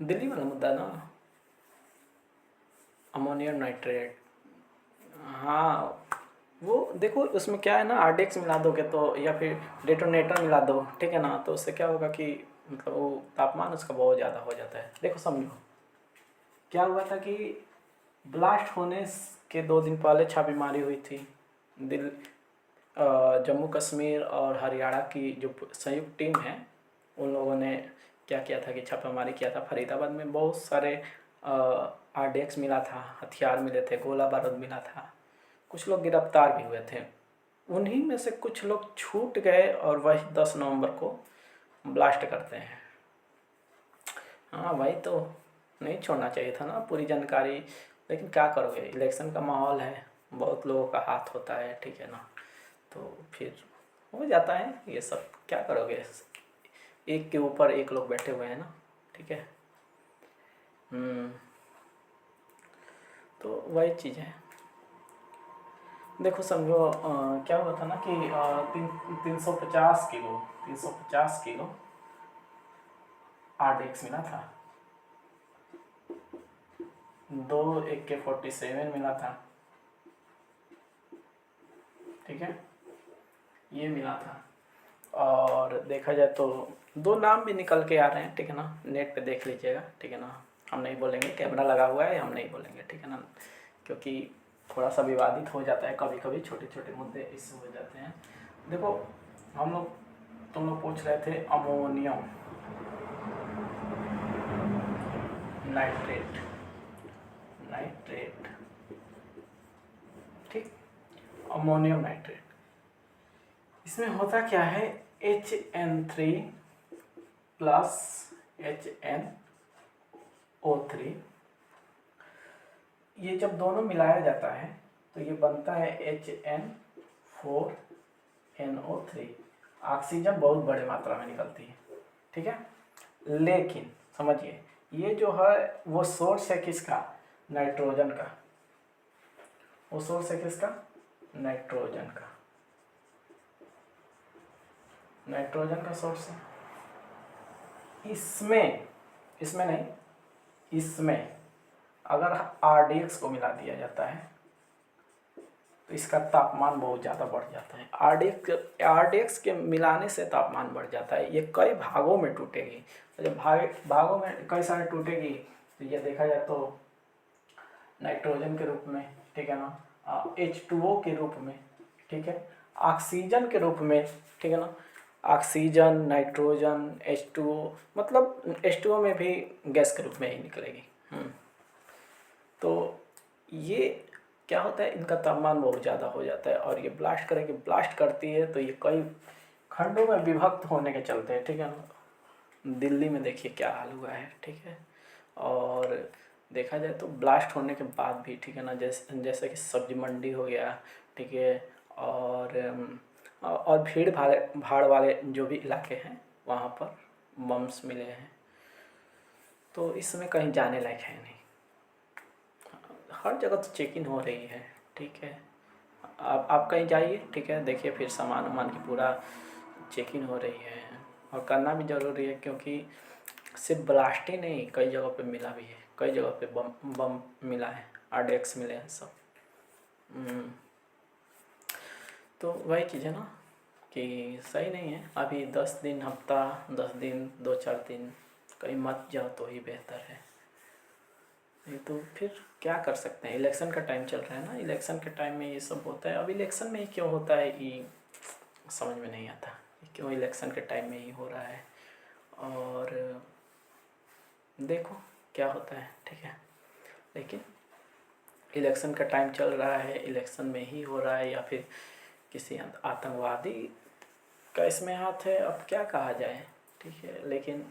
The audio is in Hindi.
दिल्ली वाला मुद्दा ना, अमोनियम नाइट्रेट। हाँ, वो देखो उसमें क्या है ना, आरडीएक्स मिला दोगे तो, या फिर डेटोनेटर मिला दो, ठीक है ना, तो उससे क्या होगा कि मतलब वो तापमान उसका बहुत ज़्यादा हो जाता है। देखो समझो, क्या हुआ था कि ब्लास्ट होने के 2 दिन पहले छापेमारी हुई थी। दिल जम्मू कश्मीर और हरियाणा की जो संयुक्त टीम है, उन लोगों ने क्या किया था कि छापामारी किया था। फरीदाबाद में बहुत सारे आरडीएक्स मिला था, हथियार मिले थे, गोला बारूद मिला था, कुछ लोग गिरफ्तार भी हुए थे। उन्हीं में से कुछ लोग छूट गए और वही 10 नवंबर को ब्लास्ट करते हैं। हाँ वही तो, नहीं छोड़ना चाहिए था ना पूरी जानकारी, लेकिन क्या करोगे, इलेक्शन का माहौल है, बहुत लोगों का हाथ होता है, ठीक है ना, तो फिर हो जाता है ये सब, क्या करोगे, एक के ऊपर एक लोग बैठे हुए हैं ना, ठीक है। तो वही चीज़ है। देखो समझो, क्या हुआ था ना कि 350 किलो आरडीएक्स मिला था, 2 AK-47 मिला था, ठीक है, ये मिला था। और देखा जाए तो 2 नाम भी निकल के आ रहे हैं, ठीक है ना, नेट पे देख लीजिएगा, ठीक है ना, हम नहीं बोलेंगे, कैमरा लगा हुआ है, हम नहीं बोलेंगे, ठीक है ना, क्योंकि थोड़ा सा विवादित हो जाता है कभी कभी, छोटे छोटे मुद्दे इससे हो जाते हैं। देखो हम लोग, तुम लोग पूछ रहे थे अमोनियम नाइट्रेट, नाइट्रेट, ठीक, अमोनियम नाइट्रेट, इसमें होता क्या है, HN3 प्लस HNO3, ये जब दोनों मिलाया जाता है तो ये बनता है HN4NO3। ऑक्सीजन बहुत बड़े मात्रा में निकलती है, ठीक है, लेकिन समझिए ये जो है वो सोर्स है किसका, नाइट्रोजन का, वो सोर्स है किसका, नाइट्रोजन का, नाइट्रोजन का सोर्स है। इसमें इसमें नहीं, इसमें अगर आरडीएक्स को मिला दिया जाता है तो इसका तापमान बहुत ज़्यादा बढ़ जाता है। आरडीएक्स के मिलाने से तापमान बढ़ जाता है, ये कई भागों में टूटेगी, जब भागों में कई सारे टूटेगी तो ये देखा जाए तो नाइट्रोजन के रूप में, ठीक है ना, H2O के रूप में, ठीक है, ऑक्सीजन के रूप में, ठीक है ना, ऑक्सीजन, नाइट्रोजन, H2O, मतलब H2O में भी गैस के रूप में ही निकलेगी। तो ये क्या होता है, इनका तापमान बहुत ज़्यादा हो जाता है और ये ब्लास्ट करेगी, ब्लास्ट करती है तो ये कई खंडों में विभक्त होने के चलते हैं, ठीक है ना। दिल्ली में देखिए क्या हाल हुआ है, ठीक है, और देखा जाए तो ब्लास्ट होने के बाद भी, ठीक है ना, जैसे कि सब्जी मंडी हो गया, ठीक है, और भीड़ भाड़ वाले जो भी इलाके हैं वहाँ पर बम्स मिले हैं, तो इसमें कहीं जाने लायक है नहीं, हर जगह तो चेकिंग हो रही है, ठीक है, आप कहीं जाइए, ठीक है, देखिए फिर सामान वामान की पूरा चेकिंग हो रही है, और करना भी ज़रूरी है, क्योंकि सिर्फ ब्लास्ट ही नहीं, कई जगह पे मिला भी है, कई जगह पे बम बम मिला है, आरडीएक्स मिले हैं सब। तो वही चीज़ है ना कि सही नहीं है, अभी 10 दिन, हफ्ता 10 दिन, 2-4 दिन कहीं मत जाओ तो ही बेहतर है। नहीं तो फिर क्या कर सकते हैं, इलेक्शन का टाइम चल रहा है ना, इलेक्शन के टाइम में ये सब होता है। अब इलेक्शन में ही क्यों होता है ये समझ में नहीं आता, क्यों इलेक्शन के टाइम में ही हो रहा है, और देखो क्या होता है, ठीक है, लेकिन इलेक्शन का टाइम चल रहा है, इलेक्शन में ही हो रहा है, या फिर किसी आतंकवादी का इसमें हाथ है, अब क्या कहा जाए, ठीक है, लेकिन